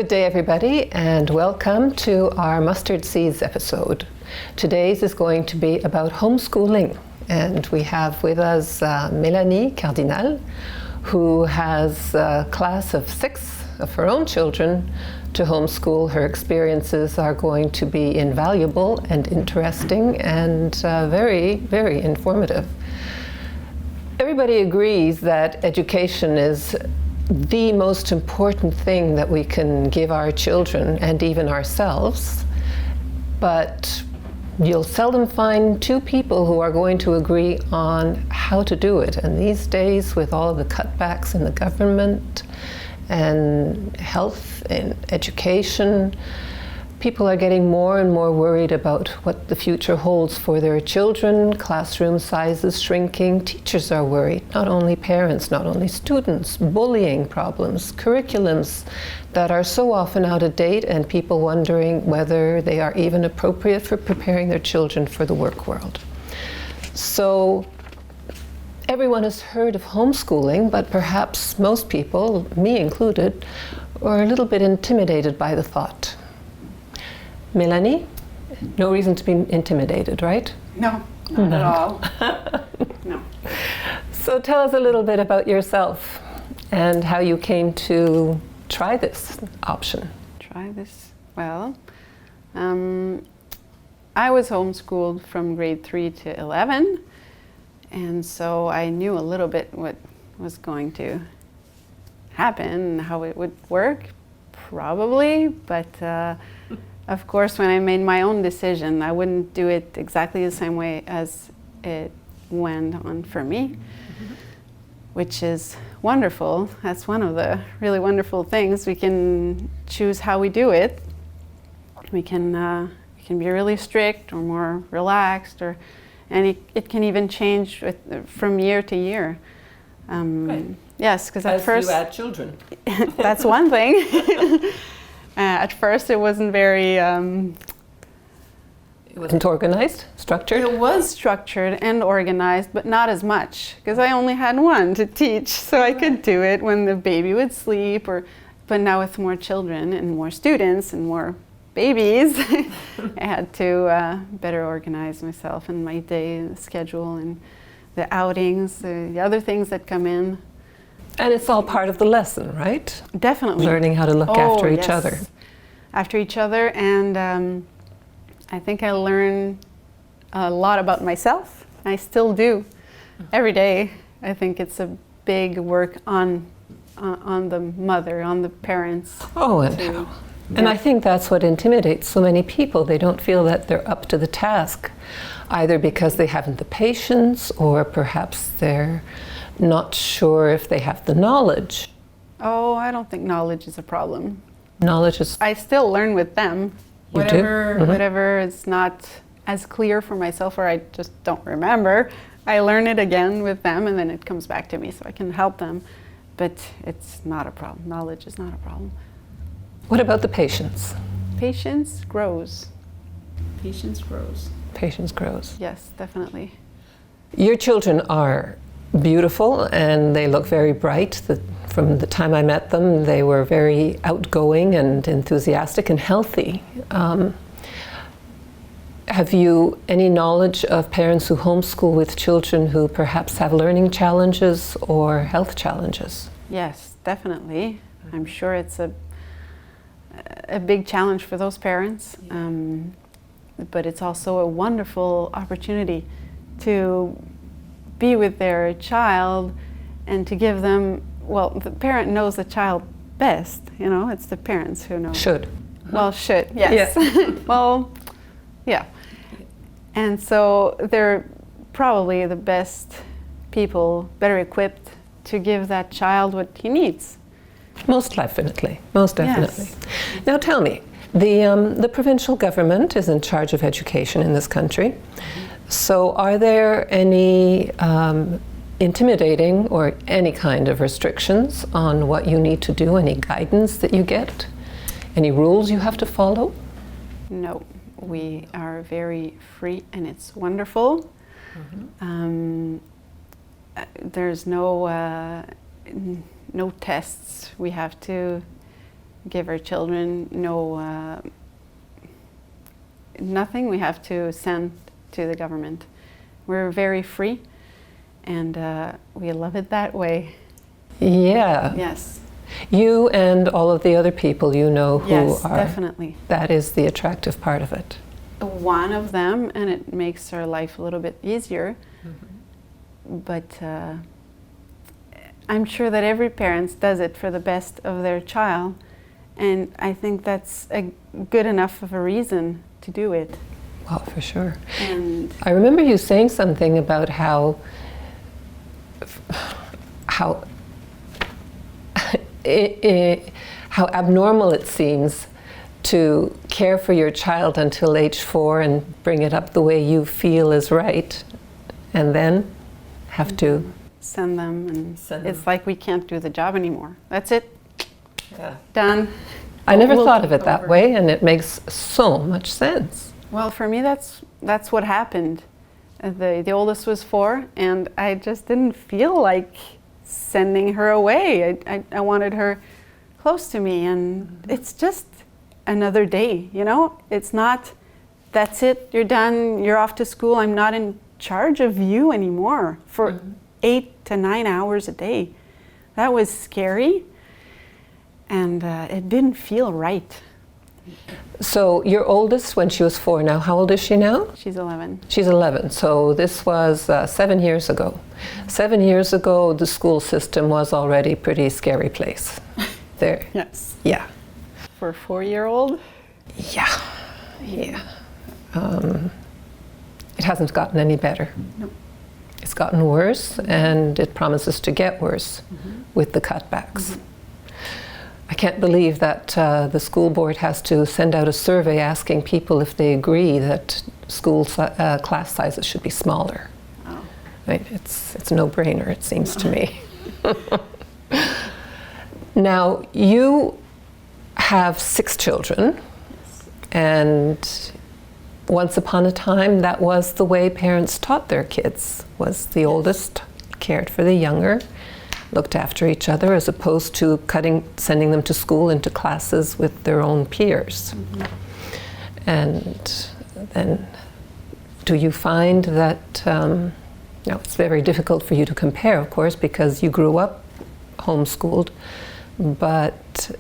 Good day, everybody, and welcome to our Mustard Seeds episode. Today's is going to be about homeschooling, and we have with us Mélanie Cardinal, who has a class of 6 of her own children to homeschool. Her experiences are going to be invaluable and interesting and very, very informative. Everybody agrees that education is the most important thing that we can give our children and even ourselves, but you'll seldom find 2 people who are going to agree on how to do it. And these days, with all of the cutbacks in the government and health and education, people are getting more and more worried about what the future holds for their children. Classroom sizes shrinking. Teachers are worried, not only parents, not only students. Bullying problems, curriculums that are so often out of date, and people wondering whether they are even appropriate for preparing their children for the work world. So everyone has heard of homeschooling, but perhaps most people, me included, are a little bit intimidated by the thought. Mélanie, no reason to be intimidated, right? No, not at all. No. So tell us a little bit about yourself and how you came to try this option. Try this? Well, I was homeschooled from grade 3 to 11, and so I knew a little bit what was going to happen, how it would work, probably, but of course, when I made my own decision, I wouldn't do it exactly the same way as it went on for me, which is wonderful. That's one of the really wonderful things. We can choose how we do it. We can be really strict or more relaxed, and it can even change from year to year. Right. Yes, because at first you add children. That's one thing. At first, it wasn't very... It wasn't organized, structured? It was structured and organized, but not as much, because I only had one to teach, so I could do it when the baby would sleep. But now with more children and more students and more babies, I had to better organize myself and my day schedule and the outings, the other things that come in. And it's all part of the lesson, right? Definitely. Learning how to look after each other. After each other, and I think I learned a lot about myself. I still do every day. I think it's a big work on the mother, on the parents. Oh, and I think that's what intimidates so many people. They don't feel that they're up to the task, either because they haven't the patience, or perhaps they're not sure if they have the knowledge. Oh, I don't think knowledge is a problem. Knowledge is... I still learn with them. You do? Whatever is not as clear for myself, or I just don't remember, I learn it again with them, and then it comes back to me so I can help them. But it's not a problem. Knowledge is not a problem. What about the patience? Patience grows. Patience grows. Patience grows. Yes, definitely. Your children are beautiful, and they look very bright. From the time I met them, they were very outgoing and enthusiastic and healthy. Have you any knowledge of parents who homeschool with children who perhaps have learning challenges or health challenges? Yes, definitely. I'm sure it's a big challenge for those parents, but it's also a wonderful opportunity to be with their child and to give them, well, the parent knows the child best, it's the parents who know. Should. Well, should, yes. Yeah. Well, yeah. And so they're probably the best people, better equipped to give that child what he needs. Most definitely, most definitely. Yes. Now tell me, the provincial government is in charge of education in this country. So are there any intimidating or any kind of restrictions on what you need to do, any guidance that you get, any rules you have to follow? No, we are very free, and it's wonderful. There's no tests we have to give our children nothing we have to send to the government. We're very free, and we love it that way. Yeah. Yes. You and all of the other people you know who Yes, are. definitely. That is the attractive part of it. One of them, and it makes our life a little bit easier. But I'm sure that every parent does it for the best of their child, and I think that's a good enough of a reason to do it. Well, for sure. And I remember you saying something about how how abnormal it seems to care for your child until age 4 and bring it up the way you feel is right, and then have to send them, and Send it's them. like we can't do the job anymore. That's it. Yeah. Done. I never We'll thought of take it that over. way, and it makes so much sense. Well, for me, that's what happened. The oldest was 4, and I just didn't feel like sending her away. I wanted her close to me, and it's just another day, you know? It's not, that's it, you're done, you're off to school, I'm not in charge of you anymore for 8 to 9 hours a day. That was scary, and it didn't feel right. So your oldest, when she was 4, now how old is she now? She's 11. She's 11, so this was 7 years ago. 7 years ago, the school system was already a pretty scary place. There, Yes. yeah, For a 4-year-old? yeah, yeah. It hasn't gotten any better. No. It's gotten worse, and it promises to get worse with the cutbacks. I can't believe that the school board has to send out a survey asking people if they agree that school class sizes should be smaller. Oh. Right? It's a no-brainer, it seems to me. Now, you have 6 children, and once upon a time, that was the way parents taught their kids, was the oldest cared for the younger, looked after each other, as opposed to sending them to school into classes with their own peers. And then, do you find that, now it's very difficult for you to compare, of course, because you grew up homeschooled, but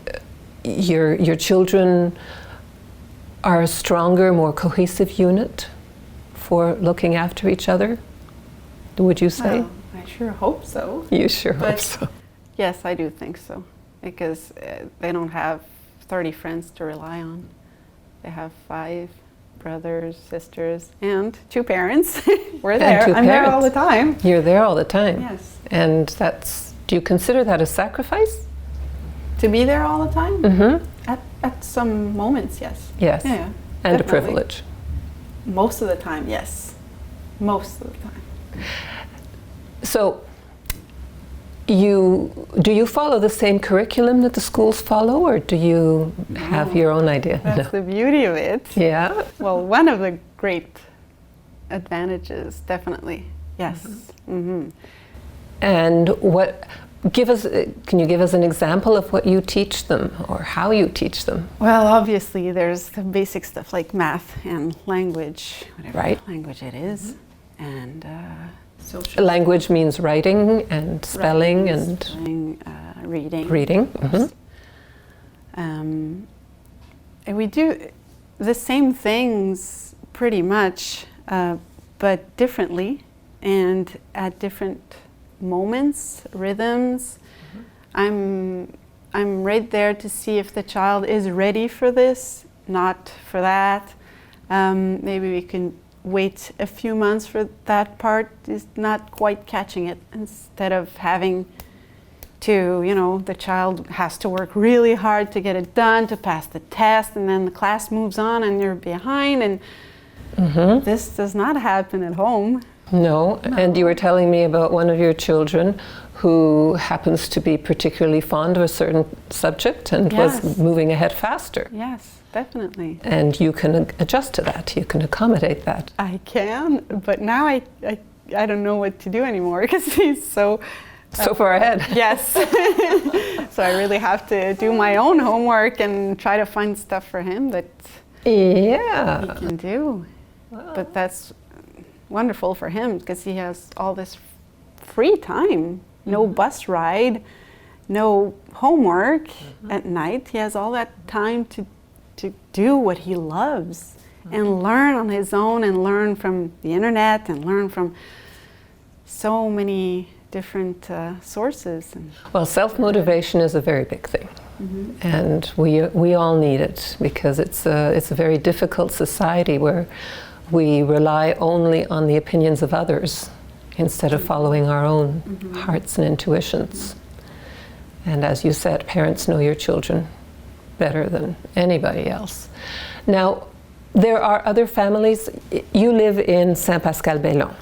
your children are a stronger, more cohesive unit for looking after each other, would you say? Well, I sure hope so. You sure hope But- so. Yes, I do think so, because they don't have 30 friends to rely on. They have 5 brothers, sisters, and 2 parents. We're there. 2 I'm there all the parents. time. You're there all the time. Yes. And do you consider that a sacrifice? To be there all the time? Mm-hmm. At some moments, yes. Yes. Yeah, And a definitely. privilege. Most of the time, yes. Most of the time. So, do you follow the same curriculum that the schools follow, or do you have your own idea? That's the beauty of it. Yeah. Well, one of the great advantages, definitely. Yes. Mm-hmm. And can you give us an example of what you teach them or how you teach them? Well, obviously, there's the basic stuff like math and language, whatever Right. language it is, and Social. Language means writing and spelling writing, and spelling, reading. reading. Mhm. And we do the same things pretty much, but differently and at different moments, rhythms. I'm right there to see if the child is ready for this, not for that. Maybe we can wait a few months for that part is not quite catching it, instead of having to, the child has to work really hard to get it done, to pass the test, and then the class moves on and you're behind, and this does not happen at home. No, and you were telling me about one of your children who happens to be particularly fond of a certain subject and was Yes. moving ahead faster. Yes, definitely. And you can adjust to that, you can accommodate that. I can, but now I don't know what to do anymore because he's so So far ahead. Yes. So I really have to do my own homework and try to find stuff for him that Yeah. he can do. But that's wonderful for him because he has all this free time. No bus ride, no homework at night. He has all that time to do what he loves and learn on his own and learn from the internet and learn from so many different sources. Well, self-motivation is a very big thing. And we all need it because it's a very difficult society where we rely only on the opinions of others instead of following our own hearts and intuitions. And as you said, parents know your children better than anybody else. Now, there are other families. You live in Saint-Pascal-Bellon.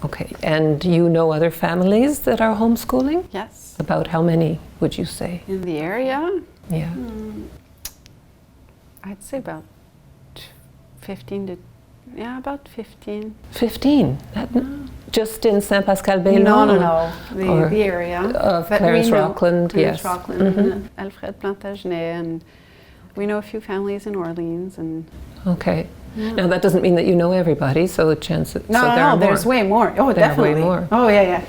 Okay, and you know other families that are homeschooling? Yes. About how many would you say? In the area, Yeah. I'd say about 15 to, about 15. 15? Just in Saint-Pascal-Bellon? No. Or The area. of that we Clarence know. Rockland, Clarence yes. Rockland and Alfred Plantagenet, and we know a few families in Orleans. And Okay. Now that doesn't mean that you know everybody, so chances so there are more. there's way more. Oh, There are definitely. way more. Oh, yeah.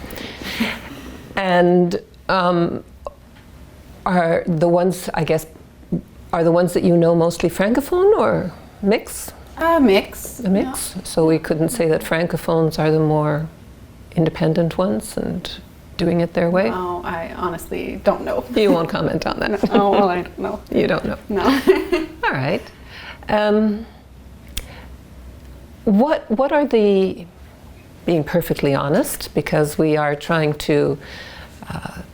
And are the ones, I guess, are the ones that you know mostly Francophone or mix? A mix. A mix? So we couldn't say that Francophones are the more independent ones and doing it their way? Oh, I honestly don't know. You won't comment on that? Oh, well, I don't know. You don't know? No. All right. What are the, being perfectly honest, because we are trying to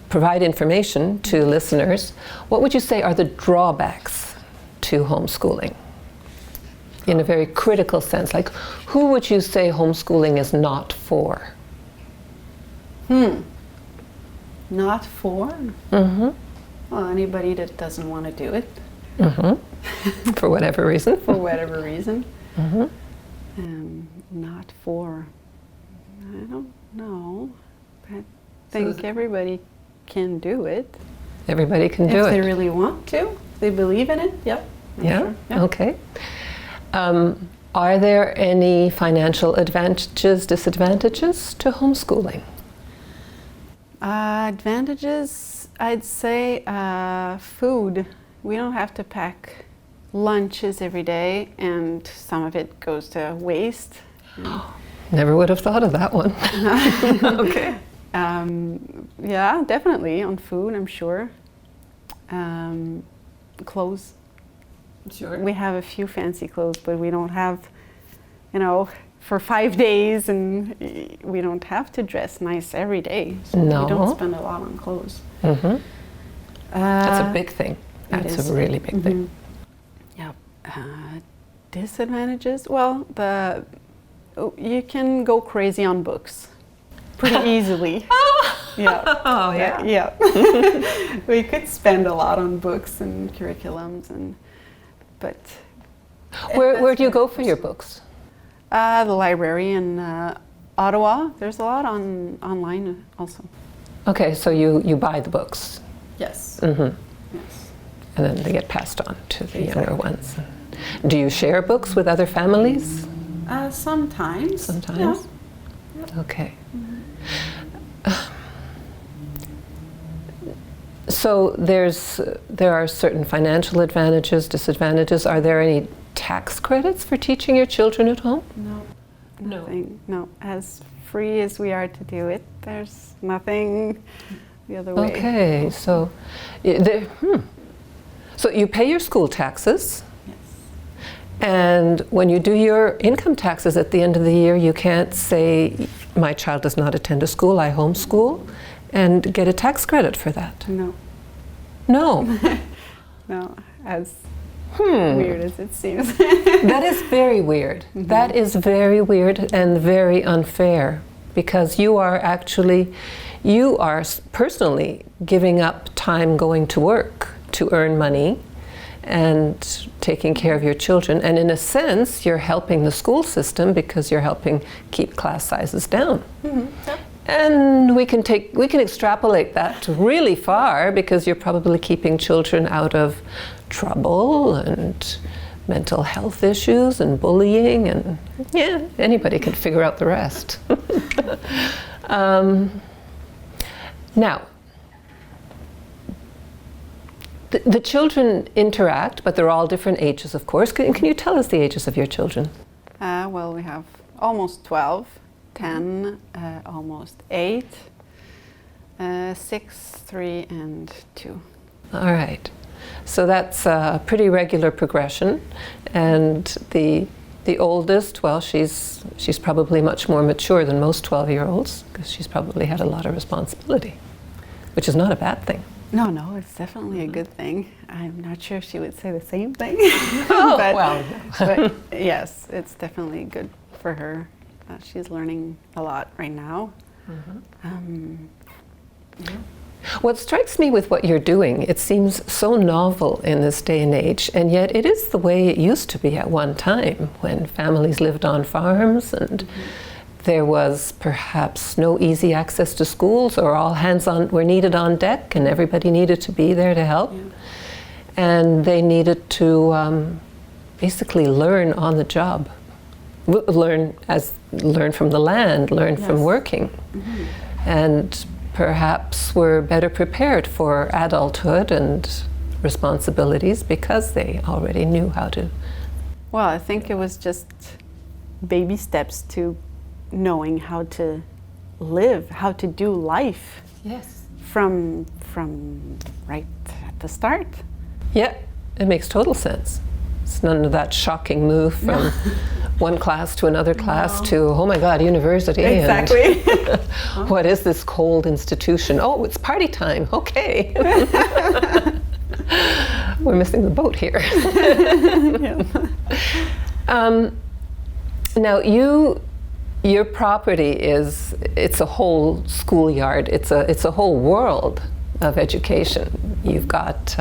provide information to listeners, what would you say are the drawbacks to homeschooling? In a very critical sense, like who would you say homeschooling is not for? Not for? Mm-hmm. Well, anybody that doesn't want to do it Mm-hmm. For whatever reason. for whatever reason. Mm-hmm. Not for. I don't know. I think everybody can do it. Everybody can do If they it. really want to, if they believe in it, yep. I'm Yeah? sure. Yeah. Okay. Are there any financial advantages, disadvantages to homeschooling? Advantages, I'd say food. We don't have to pack lunches every day, and some of it goes to waste. Never would have thought of that one. Okay. Yeah, definitely on food, I'm sure. Clothes. Sure. We have a few fancy clothes, but we don't have, for 5 days, and we don't have to dress nice every day. So No. we don't spend a lot on clothes. Mm-hmm. That's a big thing. That's is. a really big thing. Yeah. Disadvantages? Well, you can go crazy on books pretty easily. Yeah. Oh, Yeah. We could spend a lot on books and curriculums, but Where do you go for your books? the library in Ottawa. There's a lot online also. Okay, so you buy the books. Yes. Mm-hmm. Yes. And then they get passed on to the younger ones. Do you share books with other families? Sometimes. Sometimes? Okay. So there are certain financial advantages, disadvantages. Are there any tax credits for teaching your children at home? No. No. Nothing. No. As free as we are to do it, there's nothing the other way. Okay, so so you pay your school taxes, Yes. and when you do your income taxes at the end of the year, you can't say, my child does not attend a school, I homeschool, and get a tax credit for that. No. No. No. As weird as it seems. That is very weird. That is very weird and very unfair, because you are personally giving up time going to work to earn money and taking care of your children, and in a sense you're helping the school system because you're helping keep class sizes down. And we can extrapolate that really far, because you're probably keeping children out of trouble and mental health issues and bullying, and yeah, anybody can figure out the rest. Now, the children interact, but they're all different ages, of course. Can you tell us the ages of your children? Well, we have almost 12, 10, almost 8, 6, 3, and 2. All right. So that's a pretty regular progression. And the oldest, well, she's probably much more mature than most 12-year-olds, because she's probably had a lot of responsibility, which is not a bad thing. No, it's definitely a good thing. I'm not sure if she would say the same thing. Oh, well. But yes, it's definitely good for her. She's learning a lot right now. Yeah. What strikes me with what you're doing, it seems so novel in this day and age, and yet it is the way it used to be at one time, when families lived on farms and there was perhaps no easy access to schools, or all hands were needed on deck, and everybody needed to be there to help. Yeah. And they needed to basically learn on the job, learn from the land, learn from working, and perhaps were better prepared for adulthood and responsibilities because they already knew how to. Well, I think it was just baby steps to knowing how to live, how to do life. Yes. From right at the start. Yeah, it makes total sense. It's none of that shocking move from one class to another class to, oh my God, university. Exactly. And what is this cold institution? Oh, it's party time. Okay. We're missing the boat here. Now, your property it's a whole schoolyard. It's a whole world of education. You've got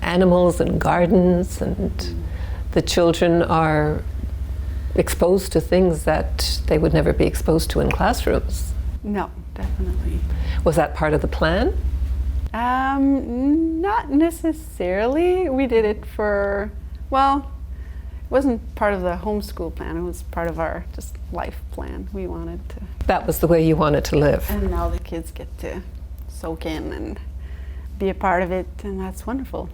animals and gardens, and the children are exposed to things that they would never be exposed to in classrooms. No, definitely. Was that part of the plan? Not necessarily. We did it for, well, it wasn't part of the homeschool plan. It was part of our just life plan. We wanted to. That was the way you wanted to live. And now the kids get to soak in and be a part of it, and that's wonderful.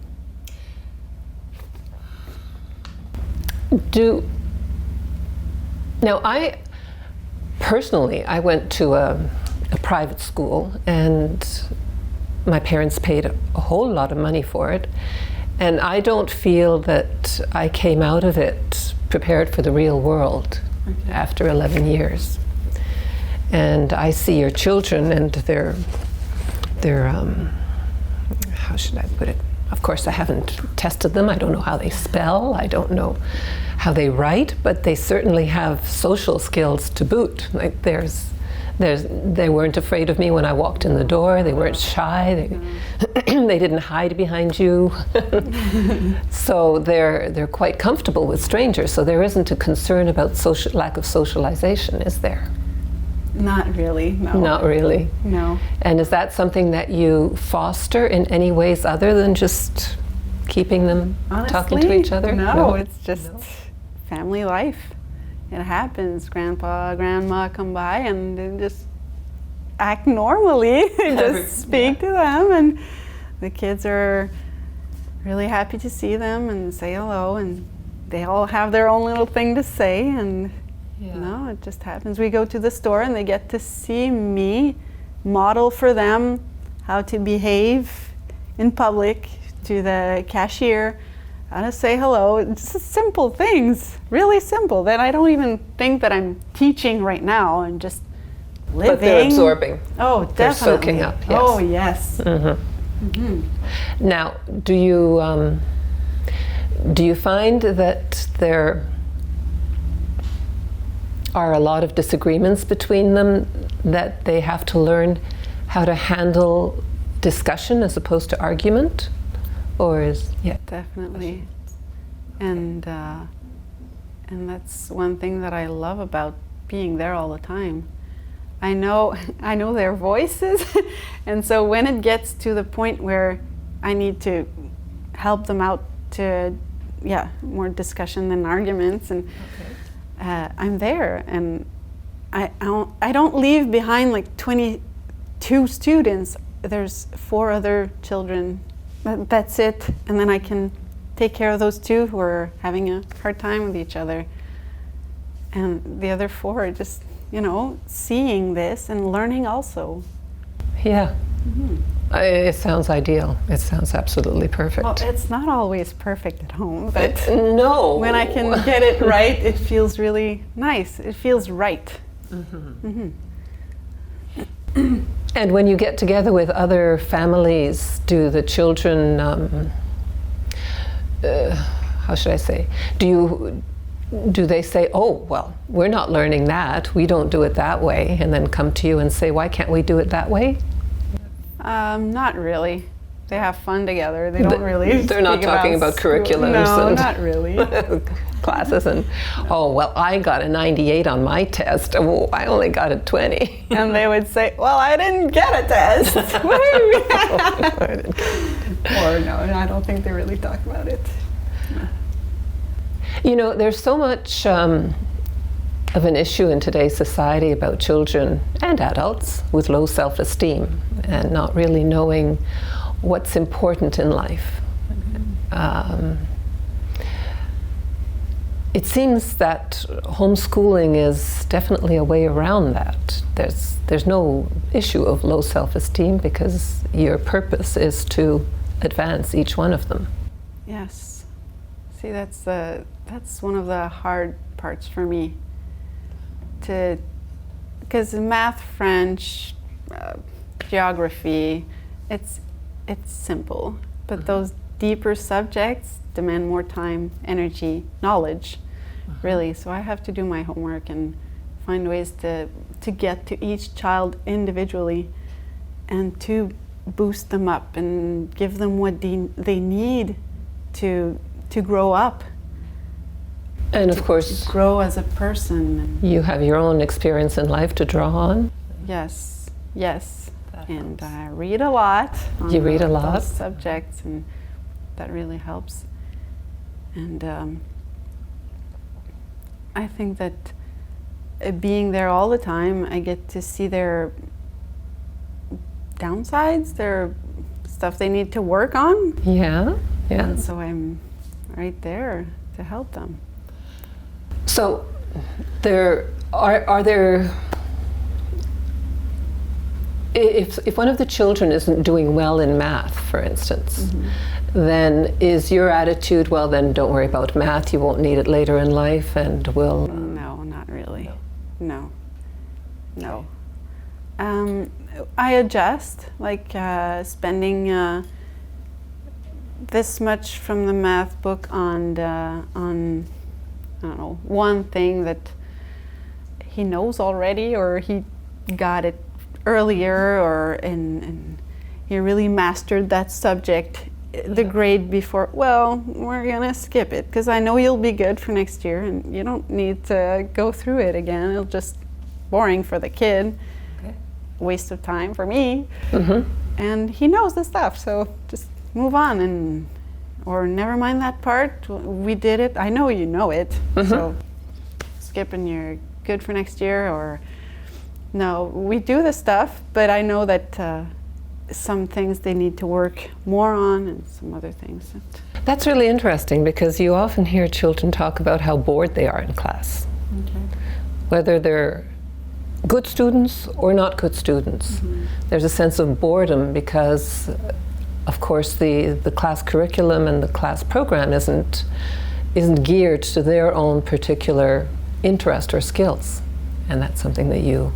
Now, I went to a private school, and my parents paid a whole lot of money for it, and I don't feel that I came out of it prepared for the real world after 11 years. And I see your children, and they're how should I put it? Of course, I haven't tested them. I don't know how they spell. I don't know how they write, but they certainly have social skills to boot. Like they weren't afraid of me when I walked in the door. They weren't shy. They didn't hide behind you. So they're quite comfortable with strangers. So there isn't a concern about lack of socialization, is there? Not really, no. Not really? No. And is that something that you foster in any ways other than just keeping them talking to each other? No, it's just family life. It happens. Grandpa, grandma come by and they just act normally. Just speak to them, and the kids are really happy to see them and say hello, and they all have their own little thing to say, and no, it just happens. We go to the store and they get to see me model for them how to behave in public, to the cashier, how to say hello. It's just simple things, really simple, that I don't even think that I'm teaching right now. I'm just living. But they're absorbing. Oh, definitely. They're soaking up, yes. Oh, yes. Now, do you find that there are a lot of disagreements between them, that they have to learn how to handle discussion as opposed to argument? Or is Definitely. And that's one thing that I love about being there all the time. I know their voices, and so when it gets to the point where I need to help them out to, more discussion than arguments, and I'm there, and I don't leave behind like 22 students. There's 4 other children. That's it, and then I can take care of those 2 who are having a hard time with each other, and the other 4 are just, seeing this and learning also. Yeah. It sounds ideal. It sounds absolutely perfect. Well, it's not always perfect at home, but no. when I can get it right, it feels really nice. It feels right. And when you get together with other families, do the children, how should I say, do they say, oh, well, we're not learning that, we don't do it that way, and then come to you and say, why can't we do it that way? Not really. They have fun together. They don't really. They're not talking about curriculums. No, and not really. classes and, oh, well, I got a 98 on my test. Oh, I only got a 20. And they would say, well, I didn't get a test. Or no, I don't think they really talk about it. There's so much of an issue in today's society about children and adults with low self-esteem and not really knowing what's important in life. It seems that homeschooling is definitely a way around that. There's no issue of low self-esteem because your purpose is to advance each one of them. Yes. See, that's one of the hard parts for me. Because math, French, geography, it's simple, but those deeper subjects demand more time, energy, knowledge, really. So I have to do my homework and find ways to get to each child individually and to boost them up and give them what they need to grow up. And of course, grow as a person. You have your own experience in life to draw on. Yes. And I read a lot. You read a lot? Those subjects, and that really helps. And I think that being there all the time, I get to see their downsides, their stuff they need to work on. Yeah. And so I'm right there to help them. So are there, if one of the children isn't doing well in math, for instance, then is your attitude, well, then don't worry about math, you won't need it later in life, and we'll... No, not really. No. I adjust, like spending this much from the math book on I don't know, one thing that he knows already, or he got it earlier, or and he really mastered that subject the grade before. Well, we're gonna skip it because I know you'll be good for next year, and you don't need to go through it again. It'll just boring for the kid, waste of time for me, and he knows the stuff. So just move on or never mind that part. We did it. I know you know it. So skip and you're good for next year. Or no, we do the stuff, but I know that some things they need to work more on, and some other things. That's really interesting because you often hear children talk about how bored they are in class, whether they're good students or not good students. There's a sense of boredom because, of course, the class curriculum and the class program isn't geared to their own particular interest or skills, and that's something that you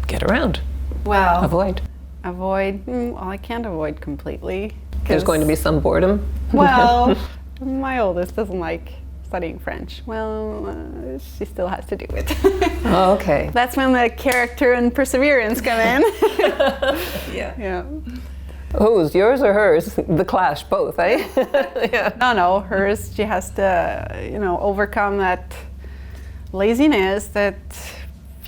get around. Well, avoid. Well, I can't avoid completely. There's going to be some boredom. Well, my oldest doesn't like studying French. Well, she still has to do it. Oh, okay. That's when the character and perseverance come in. Yeah. Whose, yours or hers? The clash, both, eh? Yeah. No, hers. She has to, overcome that laziness that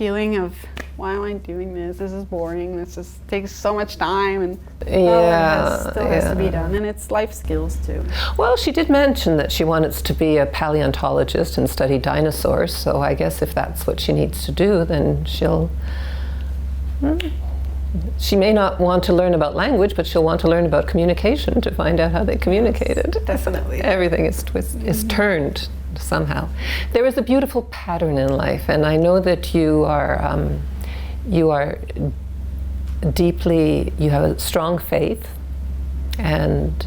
feeling of, why am I doing this? This is boring. This just takes so much time, and still has to be done. And it's life skills too. Well, she did mention that she wanted to be a paleontologist and study dinosaurs. So I guess if that's what she needs to do, then she may not want to learn about language, but she'll want to learn about communication to find out how they communicated. Definitely. Everything is turned somehow. There is a beautiful pattern in life, and I know that you are deeply, you have a strong faith, and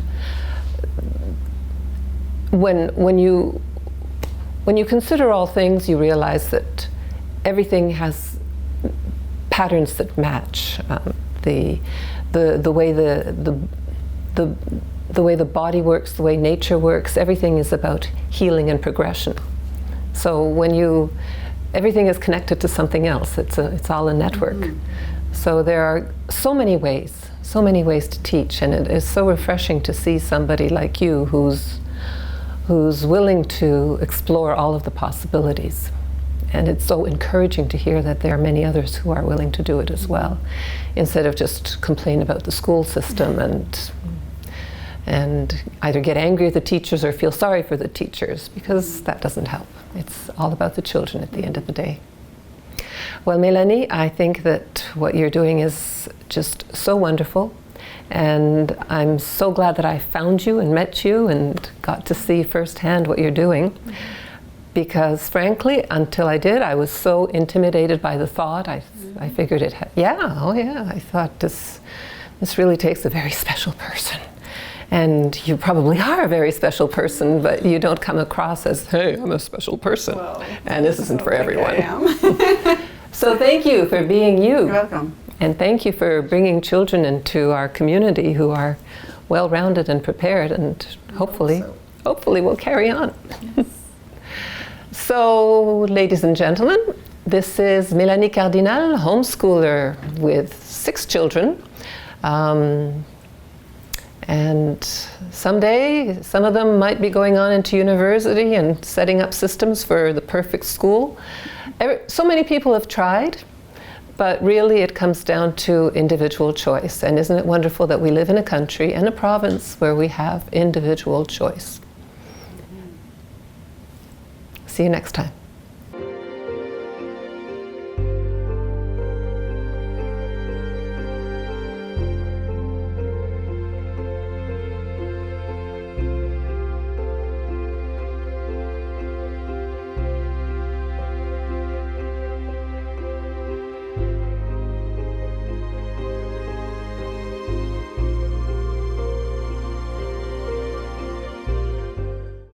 when you consider all things, you realize that everything has patterns that match. The way the way the body works, the way nature works, everything is about healing and progression. So everything is connected to something else. It's all a network. Mm-hmm. So there are so many ways to teach, and it is so refreshing to see somebody like you who's willing to explore all of the possibilities. And it's so encouraging to hear that there are many others who are willing to do it as well, instead of just complain about the school system and either get angry at the teachers or feel sorry for the teachers, because that doesn't help. It's all about the children at the end of the day. Well, Mélanie, I think that what you're doing is just so wonderful, and I'm so glad that I found you and met you and got to see firsthand what you're doing. Because frankly, until I did, I was so intimidated by the thought. I figured I thought this really takes a very special person. And you probably are a very special person, but you don't come across as, hey, I'm a special person. Well, and this isn't for everyone. I am. So thank you for being you. You're welcome. And thank you for bringing children into our community who are well-rounded and prepared, and hopefully we'll carry on. Yes. So, ladies and gentlemen, this is Mélanie Cardinal, homeschooler with 6 children. And someday, some of them might be going on into university and setting up systems for the perfect school. So many people have tried, but really it comes down to individual choice. And isn't it wonderful that we live in a country and a province where we have individual choice? See you next time.